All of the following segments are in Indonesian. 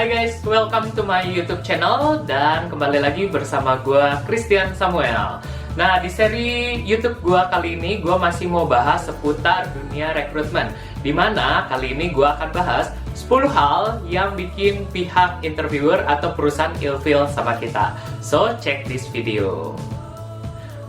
Hai guys, welcome to my YouTube channel dan kembali lagi bersama gue Christian Samuel. Nah, di seri YouTube gue kali ini gue masih mau bahas seputar dunia rekrutmen, dimana kali ini gue akan bahas 10 hal yang bikin pihak interviewer atau perusahaan ilfeel sama kita. So, check this video.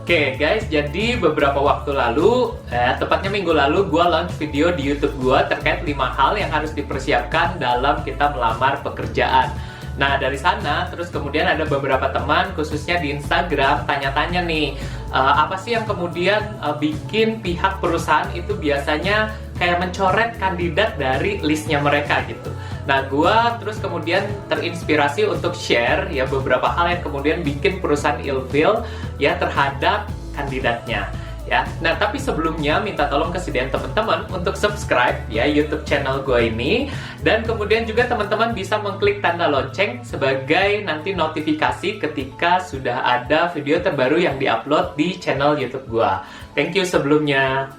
Oke guys, jadi beberapa waktu lalu, tepatnya minggu lalu, gue launch video di YouTube gue terkait 5 hal yang harus dipersiapkan dalam kita melamar pekerjaan. Nah, dari sana, terus kemudian ada beberapa teman, khususnya di Instagram, tanya-tanya nih, apa sih yang kemudian bikin pihak perusahaan itu biasanya kayak mencoret kandidat dari listnya mereka gitu. Nah, gue terus kemudian terinspirasi untuk share ya beberapa hal yang kemudian bikin perusahaan ilfeel ya terhadap kandidatnya. Ya, nah tapi sebelumnya minta tolong kesediaan teman-teman untuk subscribe ya YouTube channel gue ini, dan kemudian juga teman-teman bisa mengklik tanda lonceng sebagai nanti notifikasi ketika sudah ada video terbaru yang diupload di channel YouTube gue. Thank you sebelumnya.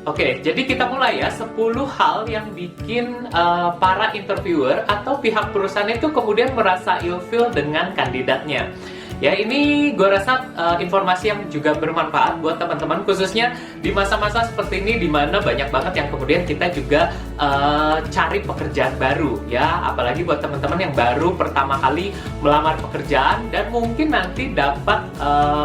Oke, jadi kita mulai ya, 10 hal yang bikin para interviewer atau pihak perusahaan itu kemudian merasa ilfeel dengan kandidatnya. Ya, ini gue rasa informasi yang juga bermanfaat buat teman-teman, khususnya di masa-masa seperti ini di mana banyak banget yang kemudian kita juga cari pekerjaan baru ya, apalagi buat teman-teman yang baru pertama kali melamar pekerjaan dan mungkin nanti dapat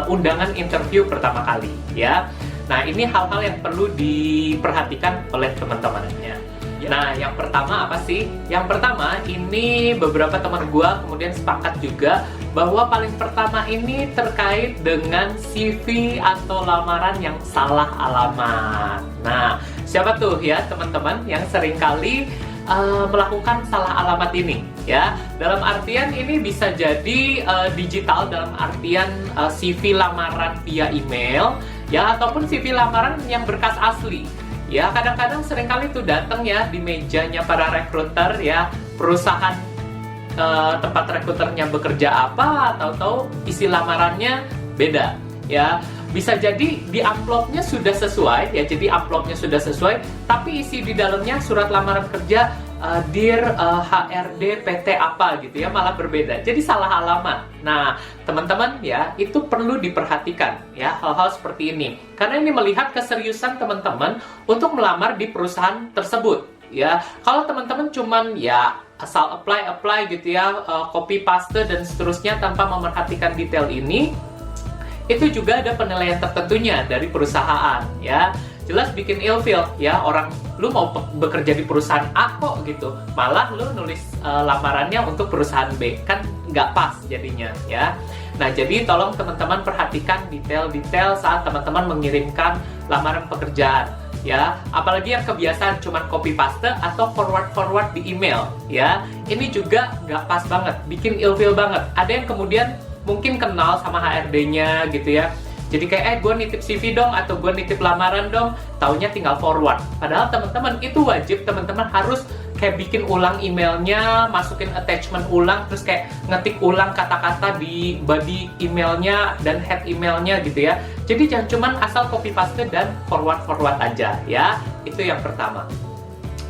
undangan interview pertama kali ya. Nah, ini hal-hal yang perlu diperhatikan oleh teman-temannya. Nah, yang pertama apa sih? Yang pertama, ini beberapa teman gua kemudian sepakat juga bahwa paling pertama ini terkait dengan CV atau lamaran yang salah alamat. Nah, siapa tuh ya teman-teman yang seringkali melakukan salah alamat ini ya? Dalam artian ini bisa jadi digital, dalam artian CV lamaran via email ya, ataupun CV lamaran yang berkas asli ya. Kadang-kadang seringkali itu datang ya di mejanya para rekruter ya, perusahaan tempat rekruternya bekerja apa, atau isi lamarannya beda ya. Bisa jadi di amplopnya sudah sesuai ya, jadi amplopnya sudah sesuai, tapi isi di dalamnya surat lamaran kerja Dear HRD PT apa gitu ya, malah berbeda, jadi salah alamat. Nah, teman-teman ya, itu perlu diperhatikan ya hal-hal seperti ini, karena ini melihat keseriusan teman-teman untuk melamar di perusahaan tersebut ya. Kalau teman-teman cuman ya asal apply gitu ya, copy paste dan seterusnya tanpa memerhatikan detail ini, itu juga ada penilaian tertentunya dari perusahaan ya. Jelas bikin ilfeel ya, orang lu mau bekerja di perusahaan A kok gitu, malah lu nulis lamarannya untuk perusahaan B, kan nggak pas jadinya ya. Nah, jadi tolong teman-teman perhatikan detail-detail saat teman-teman mengirimkan lamaran pekerjaan ya, apalagi yang kebiasaan cuman copy paste atau forward di email ya. Ini juga nggak pas banget, bikin ilfeel banget. Ada yang kemudian mungkin kenal sama HRD-nya gitu ya, jadi kayak gue nitip CV dong, atau gue nitip lamaran dong, taunya tinggal forward. Padahal teman-teman itu wajib teman-teman harus kayak bikin ulang emailnya, masukin attachment ulang, terus kayak ngetik ulang kata-kata di body emailnya dan head emailnya gitu ya. Jadi jangan cuman asal copy paste dan forward aja ya. Itu yang pertama.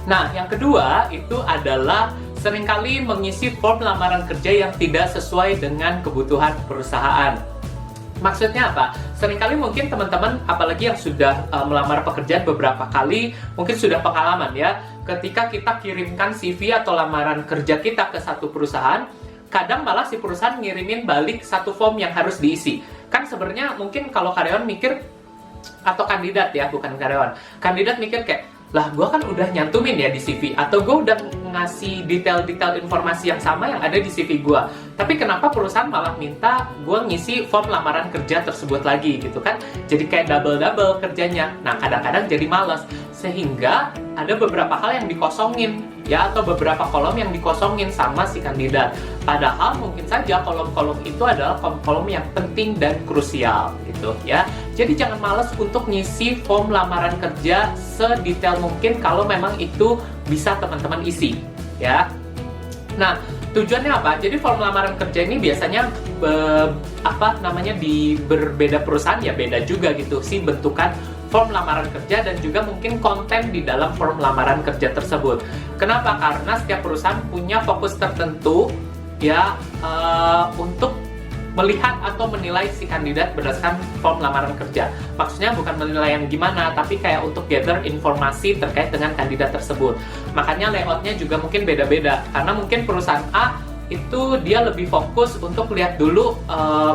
Nah, yang kedua itu adalah seringkali mengisi form lamaran kerja yang tidak sesuai dengan kebutuhan perusahaan. Maksudnya apa? Seringkali mungkin teman-teman, apalagi yang sudah melamar pekerjaan beberapa kali, mungkin sudah pengalaman ya, ketika kita kirimkan CV atau lamaran kerja kita ke satu perusahaan, kadang malah si perusahaan ngirimin balik satu form yang harus diisi. Kan sebenarnya mungkin kalau karyawan mikir, atau kandidat ya, bukan karyawan, kandidat mikir kayak, lah gue kan udah nyantumin ya di CV, atau gue udah ngasih detail-detail informasi yang sama yang ada di CV gue, tapi kenapa perusahaan malah minta gue ngisi form lamaran kerja tersebut lagi gitu kan, jadi kayak double kerjanya. Nah, kadang-kadang jadi malas, sehingga ada beberapa hal yang dikosongin ya, atau beberapa kolom yang dikosongin sama si kandidat, padahal mungkin saja kolom-kolom itu adalah kolom yang penting dan krusial gitu ya. Jadi jangan malas untuk ngisi form lamaran kerja sedetail mungkin kalau memang itu bisa teman-teman isi ya. Nah, tujuannya apa? Jadi form lamaran kerja ini biasanya di berbeda perusahaan ya beda juga gitu sih bentukan form lamaran kerja dan juga mungkin konten di dalam form lamaran kerja tersebut. Kenapa? Karena setiap perusahaan punya fokus tertentu ya untuk melihat atau menilai si kandidat berdasarkan form lamaran kerja. Maksudnya bukan menilai yang gimana, tapi kayak untuk gather informasi terkait dengan kandidat tersebut. Makanya layoutnya juga mungkin beda-beda. Karena mungkin perusahaan A itu dia lebih fokus untuk lihat dulu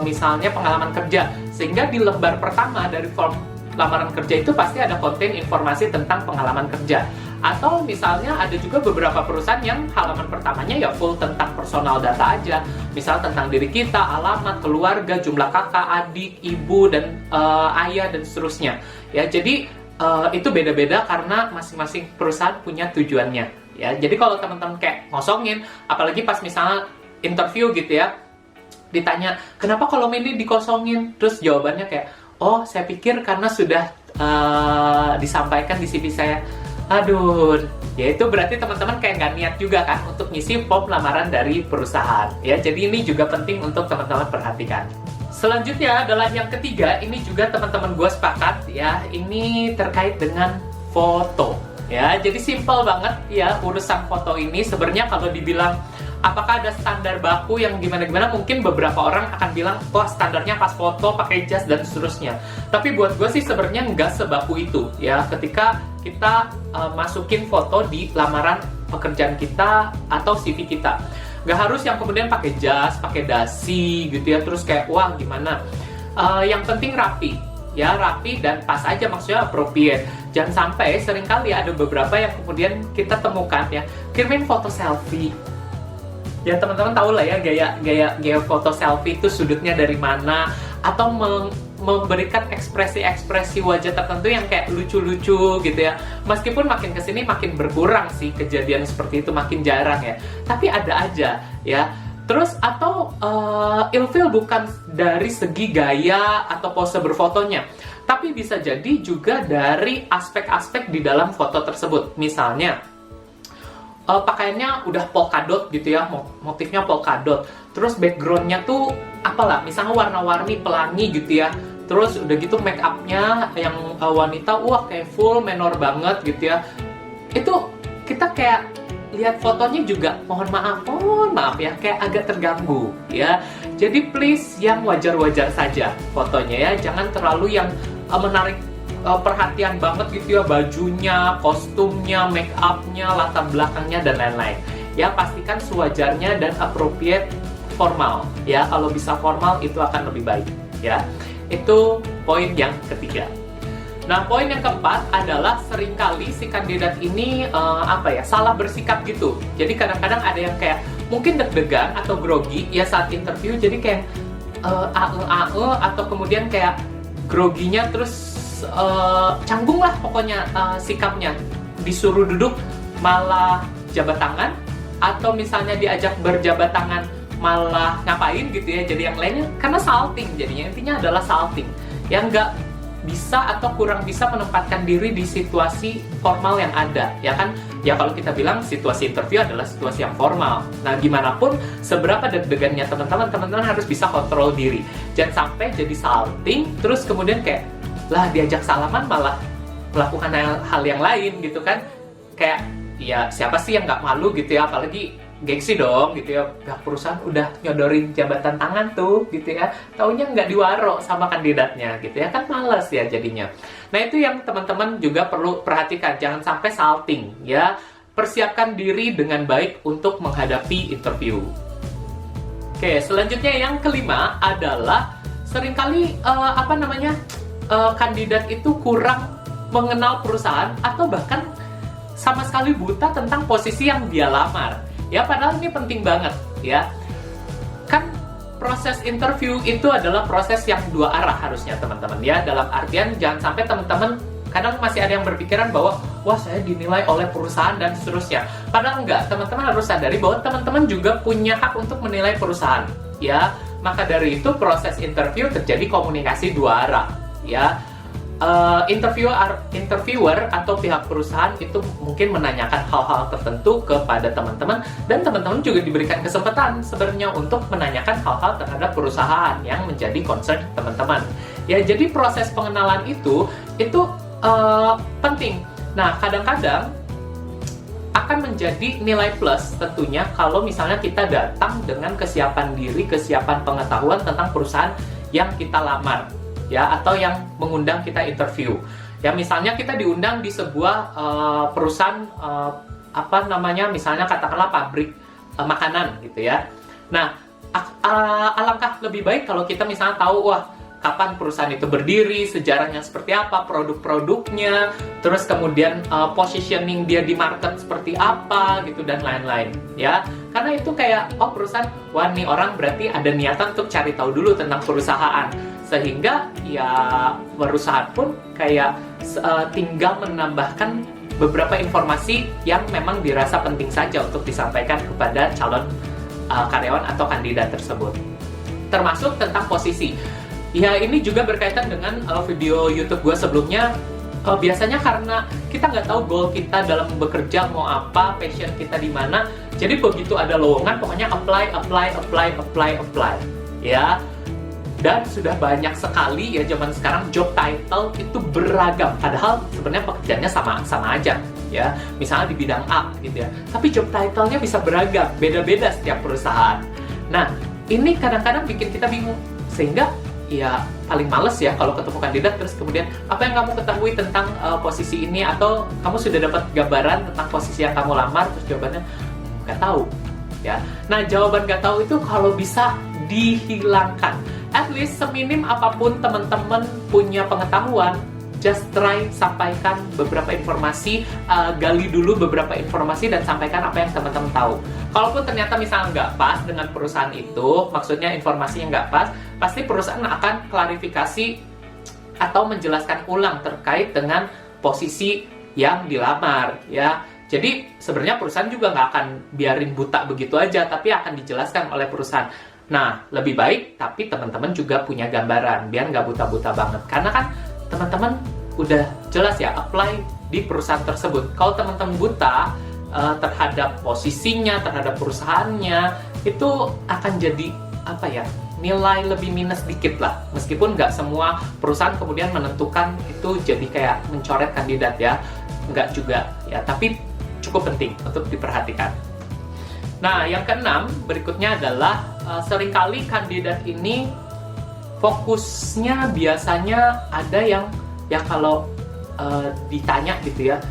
misalnya pengalaman kerja. Sehingga di lembar pertama dari form lamaran kerja itu pasti ada konten informasi tentang pengalaman kerja. Atau misalnya ada juga beberapa perusahaan yang halaman pertamanya ya full tentang personal data aja. Misal tentang diri kita, alamat, keluarga, jumlah kakak, adik, ibu, dan ayah, dan seterusnya. Ya, jadi itu beda-beda karena masing-masing perusahaan punya tujuannya. Ya, jadi kalau teman-teman kayak ngosongin, apalagi pas misalnya interview gitu ya, ditanya, kenapa kolom ini dikosongin? Terus jawabannya kayak, oh, saya pikir karena sudah disampaikan di CV saya. Aduh, ya itu berarti teman-teman kayak nggak niat juga kan untuk ngisi form lamaran dari perusahaan. Ya, jadi ini juga penting untuk teman-teman perhatikan. Selanjutnya adalah yang ketiga, ini juga teman-teman gue sepakat ya, ini terkait dengan foto. Ya, jadi simple banget ya urusan foto ini. Sebenarnya kalau dibilang apakah ada standar baku yang gimana-gimana, mungkin beberapa orang akan bilang, wah standarnya pas foto, pakai jas, dan seterusnya. Tapi buat gue sih sebenarnya nggak sebaku itu ya ketika kita masukin foto di lamaran pekerjaan kita atau CV kita. Nggak harus yang kemudian pakai jas, pakai dasi gitu ya, terus kayak wah gimana. Yang penting rapi. Ya, rapi dan pas aja, maksudnya appropriate. Jangan sampai seringkali ada beberapa yang kemudian kita temukan ya, kirimin foto selfie. Ya teman-teman tahu lah ya gaya foto selfie itu sudutnya dari mana, atau memberikan ekspresi-ekspresi wajah tertentu yang kayak lucu-lucu gitu ya. Meskipun makin kesini makin berkurang sih kejadian seperti itu, makin jarang ya. Tapi ada aja ya. Terus atau ilfil bukan dari segi gaya atau pose berfotonya, tapi bisa jadi juga dari aspek-aspek di dalam foto tersebut. Misalnya pakaiannya udah polkadot gitu ya, motifnya polkadot. Terus backgroundnya tuh apalah, misalnya warna-warni pelangi gitu ya. Terus udah gitu make up-nya yang wanita, wah kayak full menor banget gitu ya. Itu kita kayak lihat fotonya juga mohon maaf ya, kayak agak terganggu ya. Jadi please yang wajar-wajar saja fotonya ya, jangan terlalu yang menarik perhatian banget gitu ya, bajunya, kostumnya, make up-nya, latar belakangnya, dan lain-lain. Ya, pastikan sewajarnya dan appropriate formal. Ya, kalau bisa formal itu akan lebih baik. Ya, itu poin yang ketiga. Nah, poin yang keempat adalah seringkali si kandidat ini salah bersikap gitu. Jadi kadang-kadang ada yang kayak mungkin deg-degan atau grogi ya saat interview. Jadi kayak atau kemudian kayak groginya terus canggung lah pokoknya sikapnya. Disuruh duduk malah jabat tangan, atau misalnya diajak berjabat tangan malah ngapain gitu ya. Jadi yang lainnya karena salting, jadinya intinya adalah salting. Yang nggak bisa atau kurang bisa menempatkan diri di situasi formal yang ada, ya kan? Ya kalau kita bilang situasi interview adalah situasi yang formal. Nah, gimana pun seberapa deg-degannya teman-teman harus bisa kontrol diri. Jangan sampai jadi salting, terus kemudian kayak lah diajak salaman malah melakukan hal yang lain gitu kan? Kayak ya siapa sih yang nggak malu gitu ya, apalagi gengsi dong gitu ya, pihak perusahaan udah nyodorin jabatan tangan tuh gitu ya, taunya nggak diwaro sama kandidatnya gitu ya, kan males ya jadinya. Nah itu yang teman-teman juga perlu perhatikan, jangan sampai salting ya. Persiapkan diri dengan baik untuk menghadapi interview. Oke, selanjutnya yang kelima adalah seringkali kandidat itu kurang mengenal perusahaan atau bahkan sama sekali buta tentang posisi yang dia lamar. Ya, padahal ini penting banget, ya. Kan proses interview itu adalah proses yang dua arah harusnya, teman-teman, ya. Dalam artian, jangan sampai teman-teman kadang masih ada yang berpikiran bahwa, wah, saya dinilai oleh perusahaan dan seterusnya. Padahal enggak, teman-teman harus sadari bahwa teman-teman juga punya hak untuk menilai perusahaan, ya. Maka dari itu, proses interview terjadi komunikasi dua arah, ya. interviewer atau pihak perusahaan itu mungkin menanyakan hal-hal tertentu kepada teman-teman, dan teman-teman juga diberikan kesempatan sebenarnya untuk menanyakan hal-hal terhadap perusahaan yang menjadi concern teman-teman. Ya, jadi proses pengenalan itu penting. Nah, kadang-kadang akan menjadi nilai plus tentunya kalau misalnya kita datang dengan kesiapan diri, kesiapan pengetahuan tentang perusahaan yang kita lamar, ya, atau yang mengundang kita interview. Ya, misalnya kita diundang di sebuah perusahaan misalnya katakanlah pabrik makanan gitu ya. Nah, alangkah lebih baik kalau kita misalnya tahu, wah, kapan perusahaan itu berdiri, sejarahnya seperti apa, produk-produknya, terus kemudian positioning dia di market seperti apa gitu, dan lain-lain ya. Karena itu kayak, oh, perusahaan, wah, nih orang berarti ada niatan untuk cari tahu dulu tentang perusahaan, sehingga ya perusahaan pun kayak tinggal menambahkan beberapa informasi yang memang dirasa penting saja untuk disampaikan kepada calon karyawan atau kandidat tersebut, termasuk tentang posisi. Ya, ini juga berkaitan dengan video YouTube gue sebelumnya. Biasanya karena kita nggak tahu goal kita dalam bekerja mau apa, passion kita di mana. Jadi begitu ada lowongan, pokoknya apply. Ya, dan sudah banyak sekali ya zaman sekarang job title itu beragam. Padahal sebenarnya pekerjaannya sama aja. Ya, misalnya di bidang A gitu ya. Tapi job title-nya bisa beragam, beda-beda setiap perusahaan. Nah, ini kadang-kadang bikin kita bingung, sehingga ya paling males ya kalau ketemu kandidat terus kemudian apa yang kamu ketahui tentang posisi ini, atau kamu sudah dapat gambaran tentang posisi yang kamu lamar, terus jawabannya nggak tahu ya. Nah, jawaban nggak tahu itu kalau bisa dihilangkan. At least seminim apapun teman-teman punya pengetahuan, just try sampaikan beberapa informasi, gali dulu beberapa informasi dan sampaikan apa yang teman-teman tahu. Kalaupun ternyata misalnya nggak pas dengan perusahaan itu, maksudnya informasinya nggak pas, pasti perusahaan akan klarifikasi atau menjelaskan ulang terkait dengan posisi yang dilamar ya. Jadi sebenarnya perusahaan juga nggak akan biarin buta begitu aja, tapi akan dijelaskan oleh perusahaan. Nah, lebih baik tapi teman-teman juga punya gambaran, biar nggak buta-buta banget. Karena kan teman-teman udah jelas ya apply di perusahaan tersebut. Kalau teman-teman buta terhadap posisinya, terhadap perusahaannya, itu akan jadi apa ya, nilai lebih minus dikit lah. Meskipun nggak semua perusahaan kemudian menentukan itu jadi kayak mencoret kandidat ya, nggak juga ya, tapi cukup penting untuk diperhatikan. Nah, yang keenam berikutnya adalah seringkali kandidat ini fokusnya biasanya ada yang ya kalau ditanya gitu ya,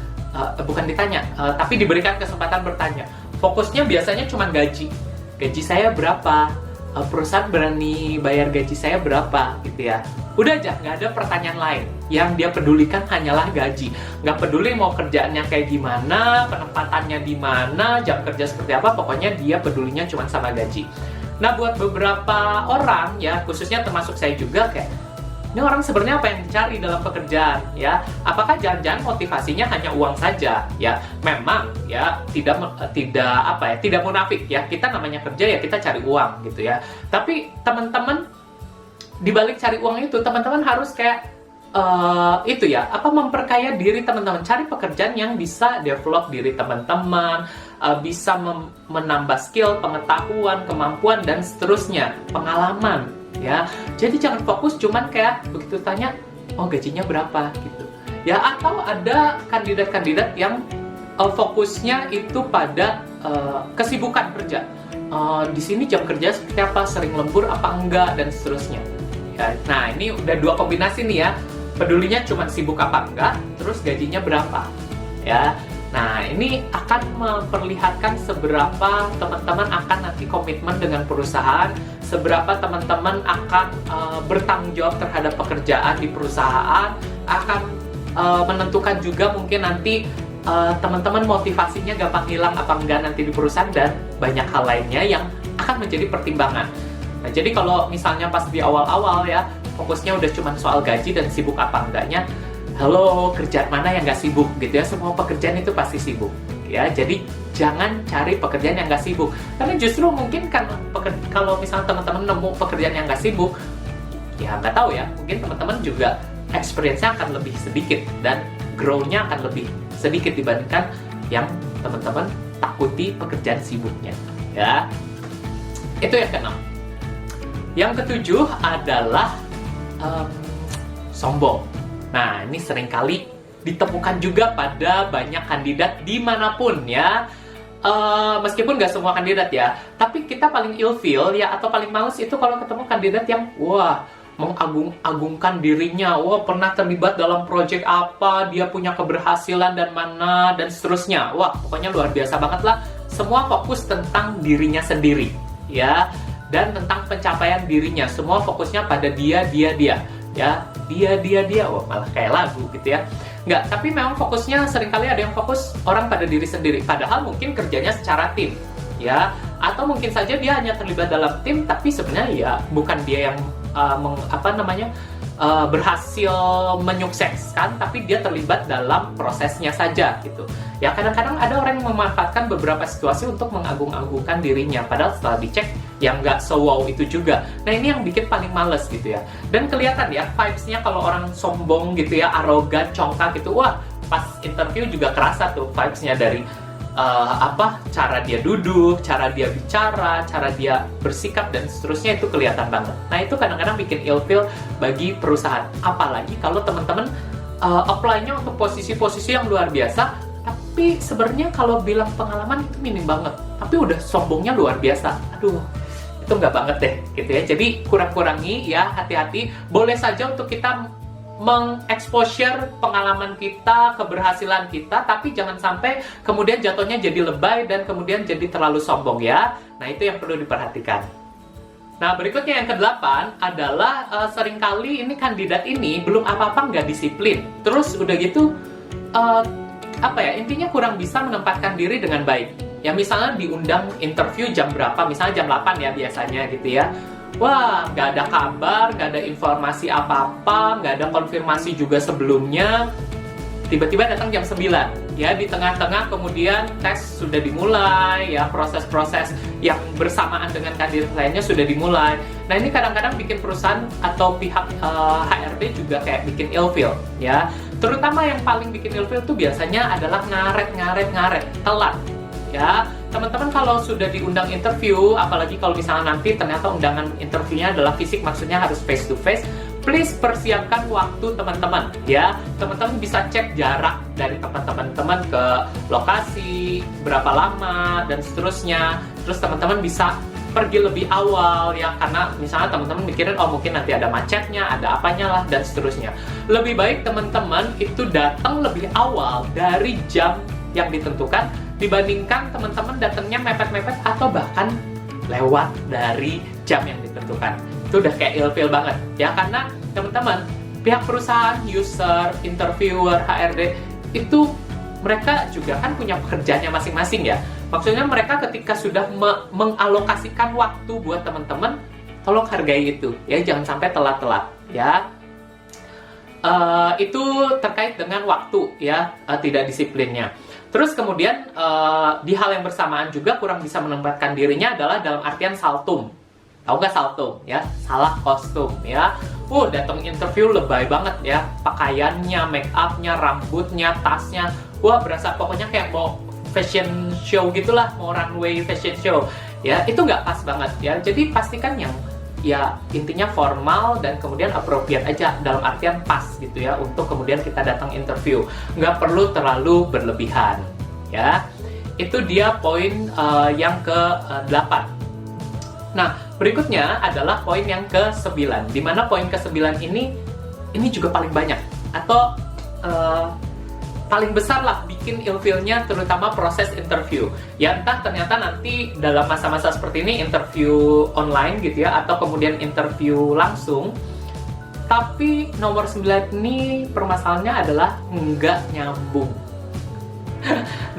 bukan ditanya, tapi diberikan kesempatan bertanya. Fokusnya biasanya cuma gaji saya berapa, perusahaan berani bayar gaji saya berapa gitu ya. Udah aja, nggak ada pertanyaan lain. Yang dia pedulikan hanyalah gaji. Nggak peduli mau kerjaannya kayak gimana, penempatannya di mana, jam kerja seperti apa, pokoknya dia pedulinya cuma sama gaji. Nah, buat beberapa orang ya, khususnya termasuk saya juga, kayak ini orang sebenarnya apa yang dicari dalam pekerjaan ya? Apakah jangan-jangan motivasinya hanya uang saja ya? Memang ya tidak munafik ya. Kita namanya kerja ya kita cari uang gitu ya. Tapi teman-teman di balik cari uang itu teman-teman harus kayak memperkaya diri teman-teman. Cari pekerjaan yang bisa develop diri teman-teman, bisa menambah skill, pengetahuan, kemampuan dan seterusnya, pengalaman. Ya, jadi jangan fokus cuman kayak begitu tanya, oh gajinya berapa gitu. Ya, atau ada kandidat-kandidat yang fokusnya itu pada kesibukan kerja. Di sini jam kerja seperti apa, sering lembur apa enggak dan seterusnya. Ya, nah, ini udah dua kombinasi nih ya. Pedulinya cuman sibuk apa enggak, terus gajinya berapa. Ya. Nah, ini akan memperlihatkan seberapa teman-teman akan nanti komitmen dengan perusahaan, seberapa teman-teman akan bertanggung jawab terhadap pekerjaan di perusahaan, akan menentukan juga mungkin nanti teman-teman motivasinya gampang hilang apa enggak nanti di perusahaan, dan banyak hal lainnya yang akan menjadi pertimbangan. Nah, jadi kalau misalnya pas di awal-awal ya, fokusnya udah cuma soal gaji dan sibuk apa enggaknya, halo, kerjaan mana yang nggak sibuk gitu ya, semua pekerjaan itu pasti sibuk ya. Jadi jangan cari pekerjaan yang nggak sibuk, karena justru mungkin kan kalau misalnya teman-teman nemu pekerjaan yang nggak sibuk, ya nggak tahu ya, mungkin teman-teman juga experience-nya akan lebih sedikit dan grow-nya akan lebih sedikit dibandingkan yang teman-teman takuti pekerjaan sibuknya, ya. Itu yang keenam. Yang ketujuh adalah sombong. Nah, ini seringkali ditemukan juga pada banyak kandidat dimanapun, ya. Meskipun nggak semua kandidat ya, tapi kita paling ilfeel ya atau paling males itu kalau ketemu kandidat yang wah mengagung-agungkan dirinya, wah pernah terlibat dalam proyek apa, dia punya keberhasilan dan mana dan seterusnya. Wah pokoknya luar biasa banget lah. Semua fokus tentang dirinya sendiri ya, dan tentang pencapaian dirinya. Semua fokusnya pada dia ya, dia. Wah malah kayak lagu gitu ya. Nggak, tapi memang fokusnya seringkali ada yang fokus orang pada diri sendiri. Padahal mungkin kerjanya secara tim, ya. Atau mungkin saja dia hanya terlibat dalam tim, tapi sebenarnya ya bukan dia yang berhasil menyukseskan, tapi dia terlibat dalam prosesnya saja gitu. Ya kadang-kadang ada orang yang memanfaatkan beberapa situasi untuk mengagung-agungkan dirinya, padahal setelah dicek yang nggak so-wow itu juga. Nah ini yang bikin paling males gitu ya. Dan kelihatan ya vibes-nya kalau orang sombong gitu ya, arogan, congkak gitu, wah pas interview juga kerasa tuh vibes-nya dari cara dia duduk, cara dia bicara, cara dia bersikap dan seterusnya itu kelihatan banget. Nah itu kadang-kadang bikin ilfeel bagi perusahaan. Apalagi kalau teman-teman apply-nya untuk posisi-posisi yang luar biasa, tapi sebenarnya kalau bilang pengalaman itu minim banget, tapi udah sombongnya luar biasa. Aduh, itu nggak banget deh gitu ya. Jadi kurang-kurangi ya, hati-hati. Boleh saja untuk kita mengeksposure pengalaman kita, keberhasilan kita, tapi jangan sampai kemudian jatuhnya jadi lebay dan kemudian jadi terlalu sombong ya. Nah itu yang perlu diperhatikan. Nah berikutnya yang ke-8 adalah seringkali ini kandidat ini belum apa-apa nggak disiplin. Terus udah gitu intinya kurang bisa menempatkan diri dengan baik. Ya misalnya diundang interview jam berapa, misalnya jam 8 ya biasanya gitu ya. Wah, nggak ada kabar, nggak ada informasi apa-apa, nggak ada konfirmasi juga sebelumnya. Tiba-tiba datang jam 9. Ya, di tengah-tengah kemudian tes sudah dimulai, ya proses-proses yang bersamaan dengan kandidat lainnya sudah dimulai. Nah, ini kadang-kadang bikin perusahaan atau pihak HRD juga kayak bikin ilfeel, ya. Terutama yang paling bikin ilfeel itu biasanya adalah ngaret, telat. Ya, teman-teman kalau sudah diundang interview, apalagi kalau misalnya nanti ternyata undangan interviewnya adalah fisik, maksudnya harus face to face, please persiapkan waktu teman-teman ya. Teman-teman bisa cek jarak dari tempat teman-teman ke lokasi, berapa lama dan seterusnya. Terus teman-teman bisa pergi lebih awal ya, karena misalnya teman-teman mikirin oh mungkin nanti ada macetnya, ada apanya lah dan seterusnya. Lebih baik teman-teman itu datang lebih awal dari jam yang ditentukan dibandingkan teman-teman datangnya mepet-mepet atau bahkan lewat dari jam yang ditentukan. Itu udah kayak ilfeel banget ya, karena teman-teman pihak perusahaan, user, interviewer, HRD itu mereka juga kan punya pekerjaannya masing-masing ya. Maksudnya mereka ketika sudah mengalokasikan waktu buat teman-teman, tolong hargai itu ya, jangan sampai telat-telat ya. Itu terkait dengan waktu ya, tidak disiplinnya. Terus kemudian di hal yang bersamaan juga kurang bisa menempatkan dirinya adalah dalam artian saltum. Tahu nggak saltum ya? Salah kostum ya. Datang interview lebay banget ya. Pakaiannya, make up-nya, rambutnya, tasnya. Wah berasa pokoknya kayak mau fashion show gitulah, mau runway fashion show. Ya itu nggak pas banget ya. Jadi pastikan yang ya intinya formal dan kemudian appropriate aja, dalam artian pas gitu ya untuk kemudian kita datang interview, nggak perlu terlalu berlebihan ya. Itu dia poin yang ke-8. Nah berikutnya adalah poin yang ke-9, dimana poin ke-9 ini juga paling banyak atau paling besar lah bikin ilfeel-nya, terutama proses interview. Ya entah ternyata nanti dalam masa-masa seperti ini interview online gitu ya, atau kemudian interview langsung. Tapi nomor 9 ini permasalahannya adalah nggak nyambung.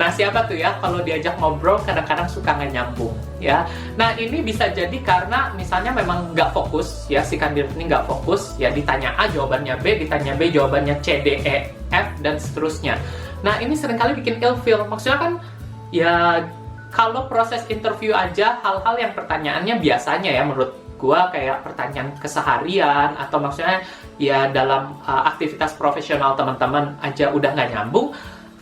Nah siapa tuh ya kalau diajak ngobrol kadang-kadang suka nggak nyambung ya. Nah ini bisa jadi karena misalnya memang nggak fokus ya, si kandidat ini nggak fokus ya, ditanya A jawabannya B, ditanya B jawabannya C, D, E, F dan seterusnya. Nah ini seringkali bikin ilfeel. Maksudnya kan ya kalau proses interview aja hal-hal yang pertanyaannya biasanya ya menurut gua kayak pertanyaan keseharian atau maksudnya ya dalam aktivitas profesional teman-teman aja udah nggak nyambung,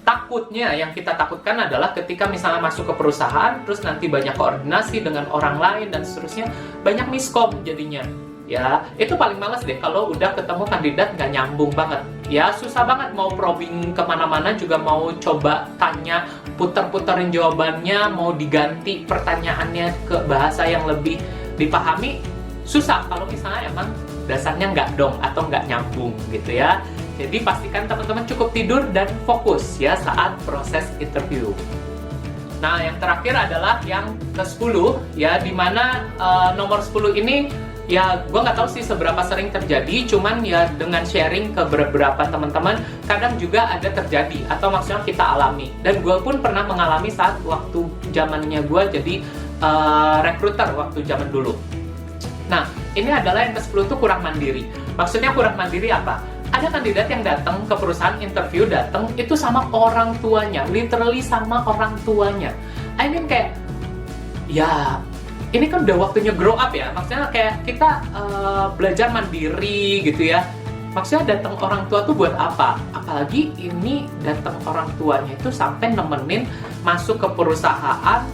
takutnya yang kita takutkan adalah ketika misalnya masuk ke perusahaan terus nanti banyak koordinasi dengan orang lain dan seterusnya, banyak miskom jadinya. Ya, itu paling males deh kalau udah ketemu kandidat nggak nyambung banget. Ya, susah banget mau probing kemana-mana juga mau coba tanya, putar-putarin jawabannya, mau diganti pertanyaannya ke bahasa yang lebih dipahami. Susah kalau misalnya emang dasarnya nggak dong atau nggak nyambung gitu ya. Jadi pastikan teman-teman cukup tidur dan fokus ya saat proses interview. Nah, yang terakhir adalah yang ke-10 ya, dimana nomor 10 ini ya gue nggak tahu sih seberapa sering terjadi, cuman ya dengan sharing ke beberapa teman-teman kadang juga ada terjadi atau maksudnya kita alami, dan gue pun pernah mengalami saat waktu zamannya gue jadi recruiter waktu zaman dulu. Nah, ini adalah yang ke-10 tuh kurang mandiri. Maksudnya kurang mandiri apa? Ada kandidat yang datang ke perusahaan interview, datang itu sama orang tuanya, literally sama orang tuanya. I mean kayak ya ini kan udah waktunya grow up ya, maksudnya kayak kita belajar mandiri gitu ya. Maksudnya datang orang tua tuh buat apa? Apalagi ini datang orang tuanya itu sampai nemenin masuk ke perusahaan,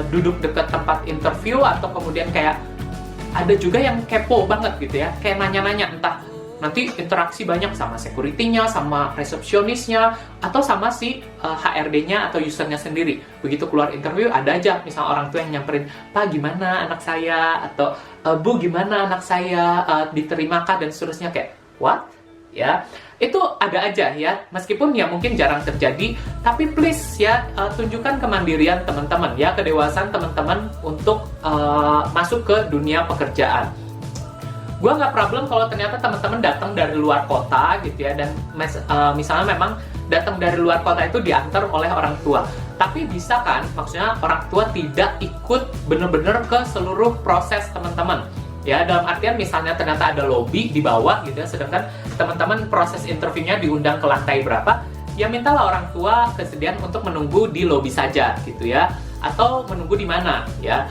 duduk dekat tempat interview, atau kemudian kayak ada juga yang kepo banget gitu ya, kayak nanya-nanya entah nanti interaksi banyak sama security-nya, sama resepsionisnya, atau sama si HRD-nya atau usernya sendiri. Begitu keluar interview, ada aja misal orang tua yang nyamperin, "Pak, gimana anak saya?" Atau "Bu, gimana anak saya? Diterimakah?" Dan seterusnya. Kayak, what? Ya, itu ada aja ya, meskipun ya mungkin jarang terjadi, tapi please ya, tunjukkan kemandirian teman-teman ya, kedewasaan teman-teman untuk masuk ke dunia pekerjaan. Gue nggak problem kalau ternyata teman-teman datang dari luar kota gitu ya, dan misalnya memang datang dari luar kota itu diantar oleh orang tua. Tapi bisa kan, maksudnya orang tua tidak ikut bener-bener ke seluruh proses teman-teman. Ya, dalam artian misalnya ternyata ada lobby di bawah gitu ya, sedangkan teman-teman proses interviewnya diundang ke lantai berapa, ya mintalah orang tua kesediaan untuk menunggu di lobby saja gitu ya, atau menunggu di mana ya.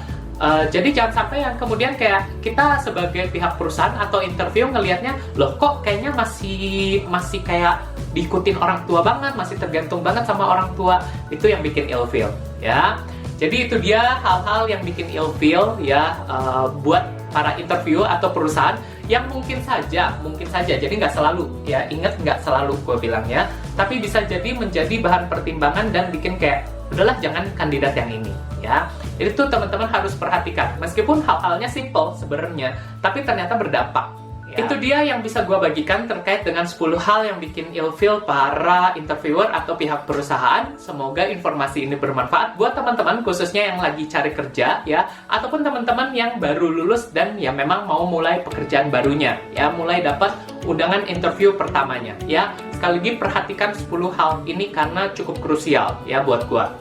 Jadi jangan sampai yang kemudian kayak kita sebagai pihak perusahaan atau interview ngelihatnya, loh kok kayaknya masih kayak diikutin orang tua banget, masih tergantung banget sama orang tua. Itu yang bikin ilfeel ya. Jadi itu dia hal-hal yang bikin ilfeel ya, buat para interview atau perusahaan yang mungkin saja, jadi nggak selalu ya, ingat nggak selalu gue bilangnya, tapi bisa jadi menjadi bahan pertimbangan dan bikin kayak udahlah jangan kandidat yang ini ya. Itu teman-teman harus perhatikan, meskipun hal-halnya simple sebenarnya, tapi ternyata berdampak ya. Itu dia yang bisa gue bagikan terkait dengan 10 hal yang bikin ilfeel para interviewer atau pihak perusahaan. Semoga informasi ini bermanfaat buat teman-teman, khususnya yang lagi cari kerja ya, ataupun teman-teman yang baru lulus dan ya memang mau mulai pekerjaan barunya ya, mulai dapat undangan interview pertamanya ya. Sekali lagi perhatikan 10 hal ini karena cukup krusial ya buat gua.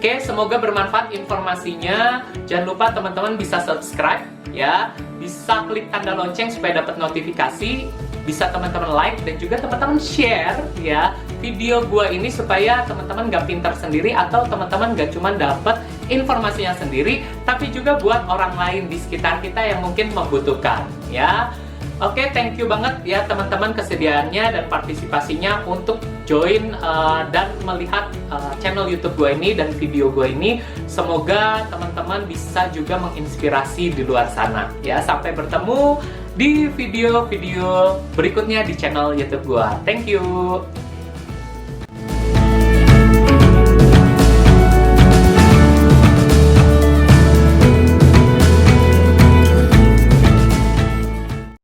Oke, semoga bermanfaat informasinya. Jangan lupa teman-teman bisa subscribe ya, bisa klik tanda lonceng supaya dapat notifikasi, bisa teman-teman like dan juga teman-teman share ya video gua ini supaya teman-teman gak pintar sendiri atau teman-teman gak cuma dapat informasinya sendiri, tapi juga buat orang lain di sekitar kita yang mungkin membutuhkan ya. Oke, thank you banget ya teman-teman kesediaannya dan partisipasinya untuk join dan melihat channel YouTube gue ini dan video gue ini. Semoga teman-teman bisa juga menginspirasi di luar sana ya. Sampai bertemu di video-video berikutnya di channel YouTube gue. Thank you.